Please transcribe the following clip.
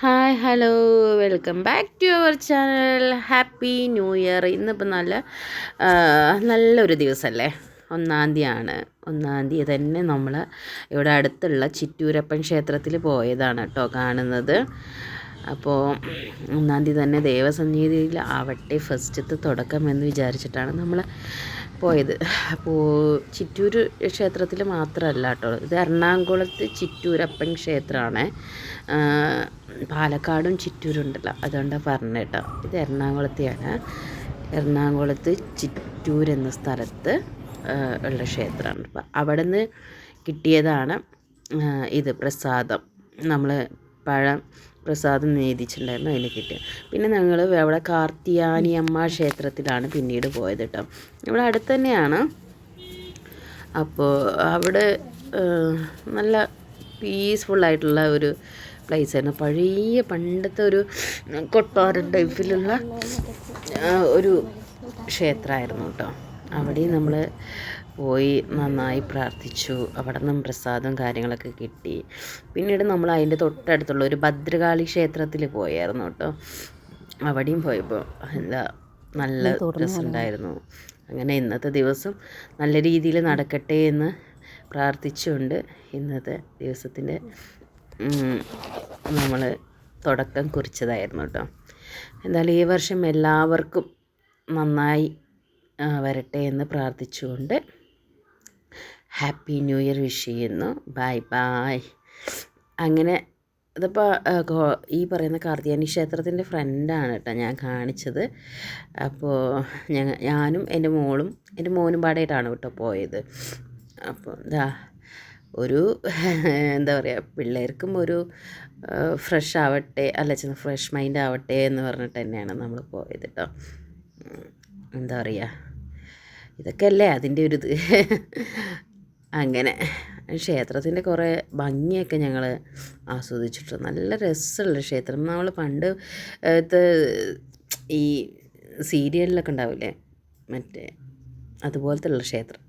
Hi hello welcome back to our channel. Happy new year. ഇന്നിപ്പോൾ നല്ലൊരു ദിവസമല്ലേ, 1-ാം തീയതിയാണ്. 1-ാം തീയതി തന്നെ നമ്മൾ ഇവിടെ അടുത്തുള്ള ചിറ്റൂരപ്പൻ ക്ഷേത്രത്തിൽ പോയതാണ് കേട്ടോ കാണുന്നത്. അപ്പോൾ 1-ാം തീയതി തന്നെ ദേവസന്നിധിയിൽ ആവട്ടെ ഫസ്റ്റത്തെ തുടക്കം എന്ന് വിചാരിച്ചിട്ടാണ് നമ്മൾ പോയത്. അപ്പോൾ ചിറ്റൂർ ക്ഷേത്രത്തിൽ മാത്രമല്ല കേട്ടോ, ഇത് എറണാകുളത്ത് ചിറ്റൂരപ്പൻ ക്ഷേത്രമാണ്. പാലക്കാടും ചിറ്റൂരുണ്ടല്ലോ, അതുകൊണ്ടാണ് പറഞ്ഞത് കേട്ടോ. ഇത് എറണാകുളത്തെയാണ്. എറണാകുളത്ത് ചിറ്റൂർ എന്ന സ്ഥലത്ത് ഉള്ള ക്ഷേത്രമാണ്. അപ്പം അവിടെ നിന്ന് കിട്ടിയതാണ് ഇത് പ്രസാദം. നമ്മൾ പഴം പ്രസാദം നേദിച്ചിട്ടുണ്ടായിരുന്നു, അതിന് കിട്ടിയ. പിന്നെ ഞങ്ങൾ അവിടെ കാർത്തിയാനി അമ്മ ക്ഷേത്രത്തിലാണ് പിന്നീട് പോയത് കേട്ടോ. ഇവിടെ അടുത്ത് തന്നെയാണ്. അപ്പോൾ അവിടെ നല്ല പീസ്ഫുള്ളായിട്ടുള്ള ഒരു പ്ലേസായിരുന്നു. പഴയ പണ്ടത്തെ ഒരു കൊട്ടാരം ടൈപ്പിലുള്ള ഒരു ക്ഷേത്രമായിരുന്നു കേട്ടോ. അവിടെയും നമ്മൾ പോയി നന്നായി പ്രാർത്ഥിച്ചു. അവിടെ നിന്നും പ്രസാദവും കാര്യങ്ങളൊക്കെ കിട്ടി. പിന്നീട് നമ്മൾ അതിൻ്റെ തൊട്ടടുത്തുള്ള ഒരു ഭദ്രകാളി ക്ഷേത്രത്തിൽ പോയായിരുന്നു കേട്ടോ. അവിടെയും പോയപ്പോൾ നല്ല രസമുണ്ടായിരുന്നു. അങ്ങനെ ഇന്നത്തെ ദിവസം നല്ല രീതിയിൽ നടക്കട്ടെ എന്ന് പ്രാർത്ഥിച്ചുകൊണ്ട് ഇന്നത്തെ ദിവസത്തിൻ്റെ നമ്മൾ തുടക്കം കുറിച്ചതായിരുന്നു കേട്ടോ. എന്തായാലും ഈ വർഷം എല്ലാവർക്കും നന്നായി വരട്ടെ എന്ന് പ്രാർത്ഥിച്ചുകൊണ്ട് ഹാപ്പി ന്യൂ ഇയർ വിഷ് ചെയ്യുന്നു. Bye bye. അങ്ങനെ ഇതിപ്പോൾ ഈ പറയുന്ന കാർത്തിയാനി ക്ഷേത്രത്തിൻ്റെ ഫ്രണ്ടാണ് കേട്ടോ ഞാൻ കാണിച്ചത്. അപ്പോൾ ഞാനും എൻ്റെ മോനും പാടായിട്ടാണ് കേട്ടോ പോയത്. അപ്പോൾ ഒരു എന്താ പറയുക, പിള്ളേർക്കും ഒരു ഫ്രഷ് ആവട്ടെ, ഫ്രഷ് മൈൻഡ് ആവട്ടെ എന്ന് പറഞ്ഞിട്ട് തന്നെയാണ് നമ്മൾ പോയത് കേട്ടോ. എന്താ പറയുക, ഇതൊക്കെയല്ലേ അതിൻ്റെ ഒരു ഇത്. അങ്ങനെ ക്ഷേത്രത്തിൻ്റെ കുറേ ഭംഗിയൊക്കെ ഞങ്ങൾ ആസ്വദിച്ചിട്ടു. നല്ല രസമുള്ള ക്ഷേത്രം. നമ്മൾ പണ്ട് ഈ സീരിയലിലൊക്കെ ഉണ്ടാവില്ലേ, മറ്റേ അതുപോലത്തെ ഉള്ള ക്ഷേത്രം.